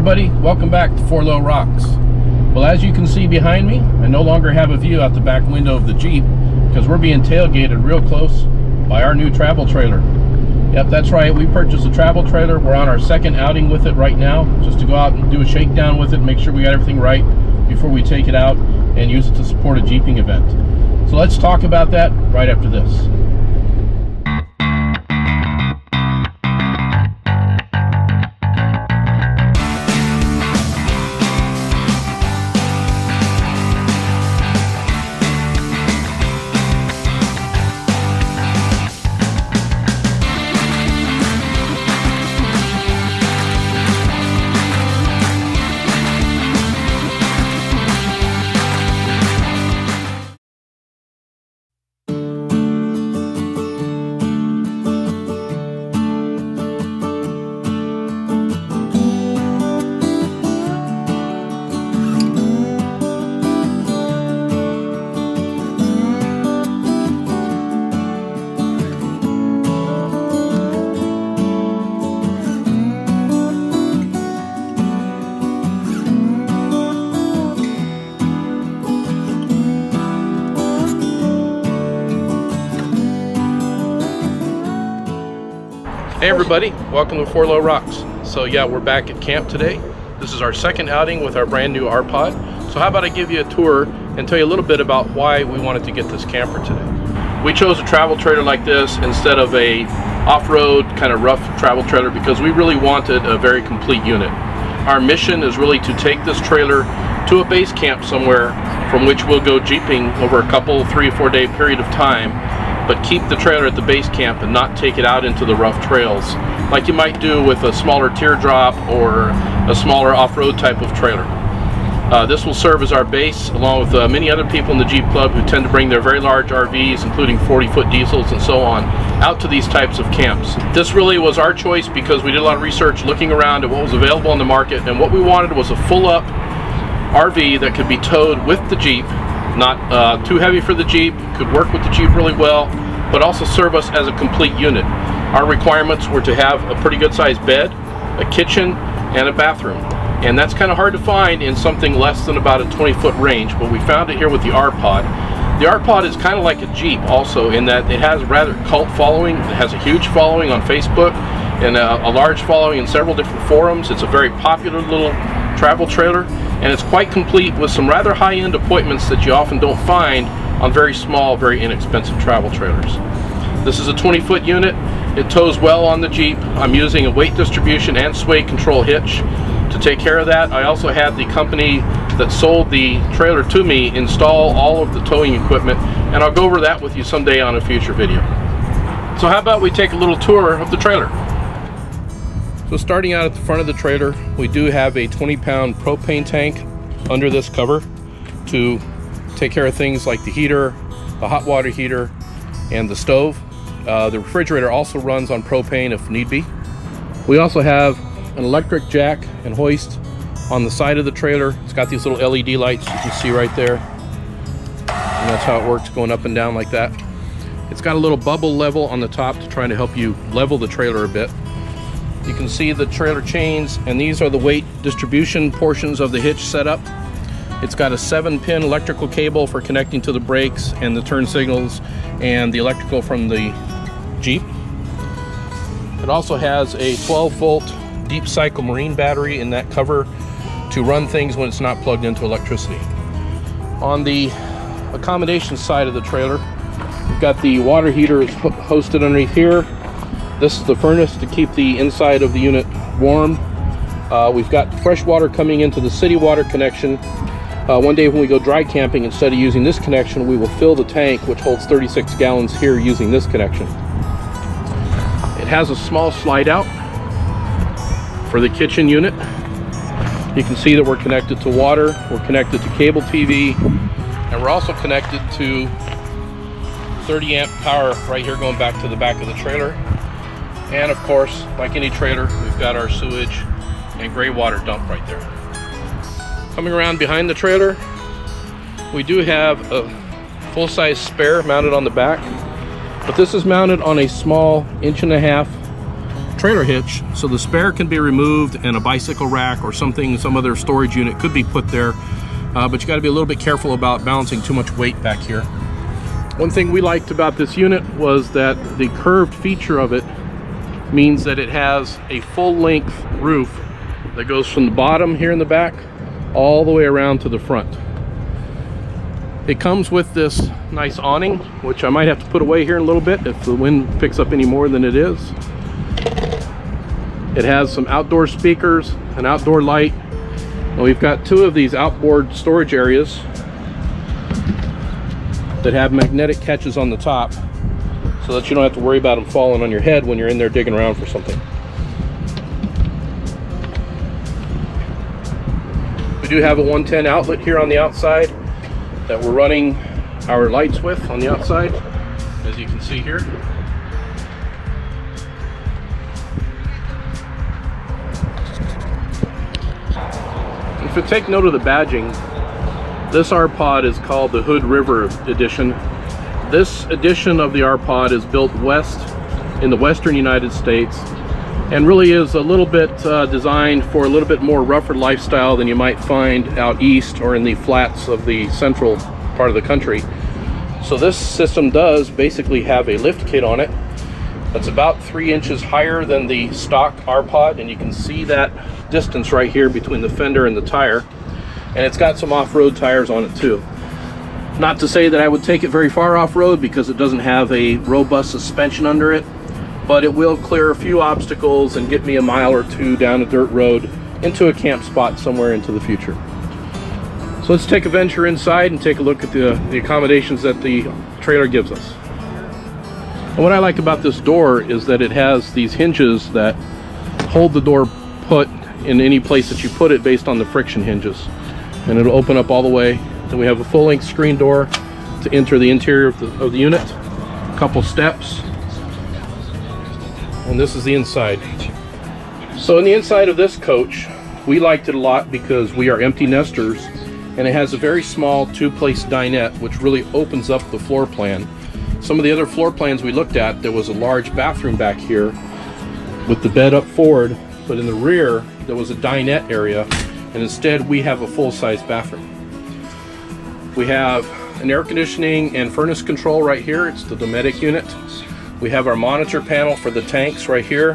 everybody, welcome back to 4 Low Rocks. Well, as you can see behind me, I no longer have a view out the back window of the Jeep because we're being tailgated real close by our new travel trailer. Yep, that's right, we purchased a travel trailer. We're on our second outing with it right now, just to go out and do a shakedown with it, make sure we got everything right before we take it out and use it to support a jeeping event. So let's talk about that right after this. Hey everybody, welcome to 4 Low Rocks. So yeah, we're back at camp today. This is our second outing with our brand new Rpod. So how about I give you a tour and tell you a little bit about why we wanted to get this camper today. We chose a travel trailer like this instead of a off-road kind of rough travel trailer because we really wanted a very complete unit. Our mission is really to take this trailer to a base camp somewhere from which we'll go jeeping over a couple, 3 or 4 day period of time, but keep the trailer at the base camp and not take it out into the rough trails like you might do with a smaller teardrop or a smaller off-road type of trailer. This will serve as our base along with many other people in the Jeep Club who tend to bring their very large RVs, including 40-foot diesels and so on, out to these types of camps. This really was our choice because we did a lot of research looking around at what was available on the market, and what we wanted was a full-up RV that could be towed with the Jeep. Not too heavy for the Jeep, could work with the Jeep really well, but also serve us as a complete unit. Our requirements were to have a pretty good sized bed, a kitchen, and a bathroom. And that's kind of hard to find in something less than about a 20-foot range, but we found it here with the Rpod. The Rpod is kind of like a Jeep also in that it has a rather cult following. It has a huge following on Facebook and a large following in several different forums. It's a very popular little travel trailer, and it's quite complete with some rather high-end appointments that you often don't find on very small, very inexpensive travel trailers. This is a 20-foot unit. It tows well on the Jeep. I'm using a weight distribution and sway control hitch to take care of that. I also had the company that sold the trailer to me install all of the towing equipment, and I'll go over that with you someday on a future video. So how about we take a little tour of the trailer? So starting out at the front of the trailer, we do have a 20-pound propane tank under this cover to take care of things like the heater, the hot water heater, and the stove. The refrigerator also runs on propane if need be. We also have an electric jack and hoist on the side of the trailer. It's got these little LED lights you can see right there. And that's how it works, going up and down like that. It's got a little bubble level on the top to try to help you level the trailer a bit. You can see the trailer chains, and these are the weight distribution portions of the hitch setup. It's got a 7-pin electrical cable for connecting to the brakes and the turn signals and the electrical from the Jeep. It also has a 12-volt deep cycle marine battery in that cover to run things when it's not plugged into electricity. On the accommodation side of the trailer, we've got the water heater hosted underneath here. This is the furnace to keep the inside of the unit warm. We've got fresh water coming into the city water connection. One day when we go dry camping, instead of using this connection, we will fill the tank, which holds 36 gallons here, using this connection. It has a small slide out for the kitchen unit. You can see that we're connected to water, we're connected to cable TV, and we're also connected to 30 amp power right here going back to the back of the trailer. And of course, like any trailer, we've got our sewage and gray water dump right there. Coming around behind the trailer, we do have a full-size spare mounted on the back, but this is mounted on a small 1.5-inch trailer hitch, so the spare can be removed and a bicycle rack or something, some other storage unit could be put there, but you got to be a little bit careful about balancing too much weight back here. One thing we liked about this unit was that the curved feature of it means that it has a full-length roof that goes from the bottom here in the back all the way around to the front. It comes with this nice awning, which I might have to put away here in a little bit if the wind picks up any more than it is. It has some outdoor speakers, an outdoor light, and we've got two of these outboard storage areas that have magnetic catches on the top so that you don't have to worry about them falling on your head when you're in there digging around for something. We do have a 110 outlet here on the outside that we're running our lights with on the outside, as you can see here. If you take note of the badging, this Rpod is called the Hood River Edition. This edition of the Rpod is built west in the western United States and really is a little bit designed for a little bit more rougher lifestyle than you might find out east or in the flats of the central part of the country. So this system does basically have a lift kit on it that's about 3 inches higher than the stock Rpod, and you can see that distance right here between the fender and the tire. And it's got some off-road tires on it too. Not to say that I would take it very far off-road because it doesn't have a robust suspension under it, but it will clear a few obstacles and get me a mile or two down a dirt road into a camp spot somewhere into the future. So let's take a venture inside and take a look at the accommodations that the trailer gives us. And what I like about this door is that it has these hinges that hold the door put in any place that you put it based on the friction hinges. And it'll open up all the way. Then we have a full-length screen door to enter the interior of the unit. A couple steps. And this is the inside. So in the inside of this coach, we liked it a lot because we are empty nesters, and it has a very small two-place dinette which really opens up the floor plan. Some of the other floor plans we looked at, there was a large bathroom back here with the bed up forward, but in the rear there was a dinette area, and instead we have a full-size bathroom. We have an air conditioning and furnace control right here. It's the Dometic unit. We have our monitor panel for the tanks right here,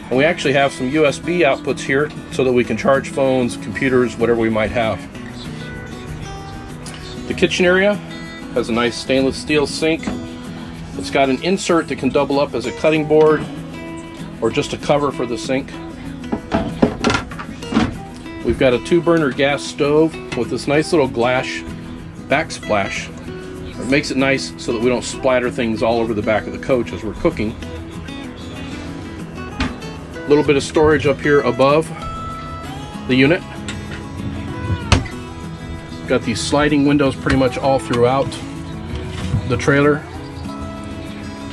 and we actually have some USB outputs here so that we can charge phones, computers, whatever we might have. The kitchen area has a nice stainless steel sink. It's got an insert that can double up as a cutting board or just a cover for the sink. We've got a 2-burner gas stove with this nice little glass backsplash. It makes it nice so that we don't splatter things all over the back of the coach as we're cooking. A little bit of storage up here above the unit. Got these sliding windows pretty much all throughout the trailer.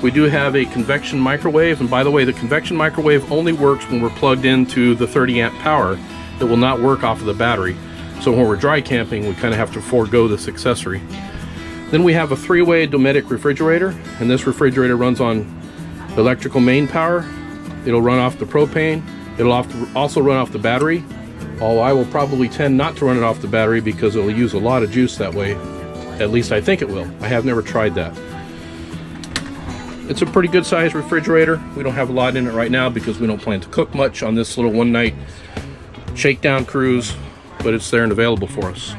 We do have a convection microwave, and by the way, the convection microwave only works when we're plugged into the 30-amp power. It will not work off of the battery. So when we're dry camping, we kind of have to forego this accessory. Then we have a 3-way Dometic Refrigerator, and this refrigerator runs on electrical main power. It'll run off the propane. It'll also run off the battery. Although I will probably tend not to run it off the battery because it'll use a lot of juice that way. At least I think it will. I have never tried that. It's a pretty good sized refrigerator. We don't have a lot in it right now because we don't plan to cook much on this little one-night shakedown cruise, but it's there and available for us.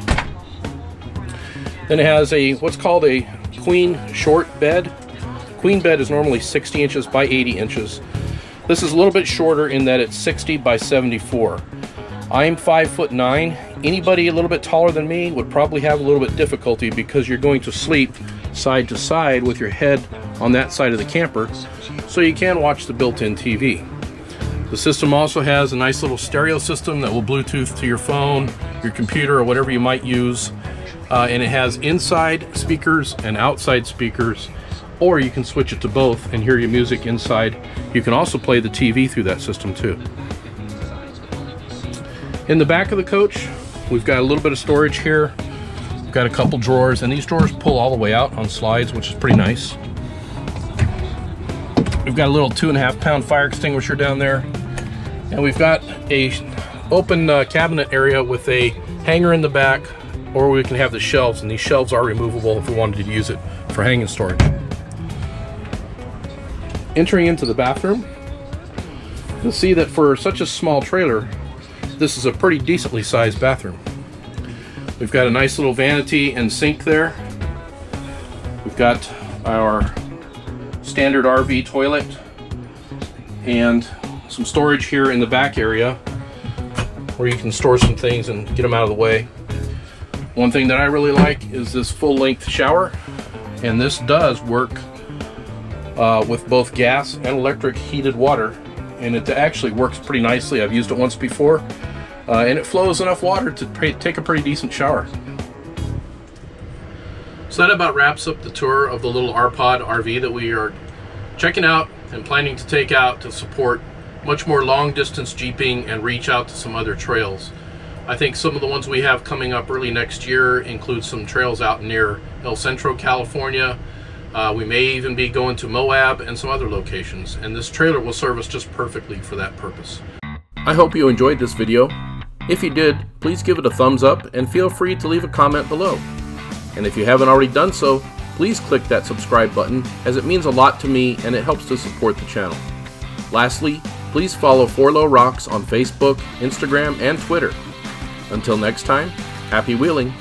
Then it has a what's called a queen short bed. Queen bed is normally 60 inches by 80 inches. This is a little bit shorter in that it's 60 by 74. I'm 5'9". Anybody a little bit taller than me would probably have a little bit difficulty because you're going to sleep side to side with your head on that side of the camper, so you can watch the built-in TV. The system also has a nice little stereo system that will Bluetooth to your phone, your computer, or whatever you might use. And it has inside speakers and outside speakers, or you can switch it to both and hear your music inside. You can also play the TV through that system too. In the back of the coach, we've got a little bit of storage here. We've got a couple drawers, and these drawers pull all the way out on slides, which is pretty nice. We've got a little 2.5 pound fire extinguisher down there, and we've got a open cabinet area with a hanger in the back, or we can have the shelves, and these shelves are removable if we wanted to use it for hanging storage. Entering into the bathroom, you'll see that for such a small trailer, this is a pretty decently sized bathroom. We've got a nice little vanity and sink there. We've got our standard RV toilet and some storage here in the back area where you can store some things and get them out of the way. One thing that I really like is this full-length shower, and this does work with both gas and electric heated water, and it actually works pretty nicely. I've used it once before, and it flows enough water to take a pretty decent shower. So that about wraps up the tour of the little Rpod RV that we are checking out and planning to take out to support much more long distance jeeping and reach out to some other trails. I think some of the ones we have coming up early next year include some trails out near El Centro, California. We may even be going to Moab and some other locations, and this trailer will serve us just perfectly for that purpose. I hope you enjoyed this video. If you did, please give it a thumbs up and feel free to leave a comment below. And if you haven't already done so, please click that subscribe button, as it means a lot to me and it helps to support the channel. Lastly, please follow 4Low Rocks on Facebook, Instagram, and Twitter. Until next time, happy wheeling!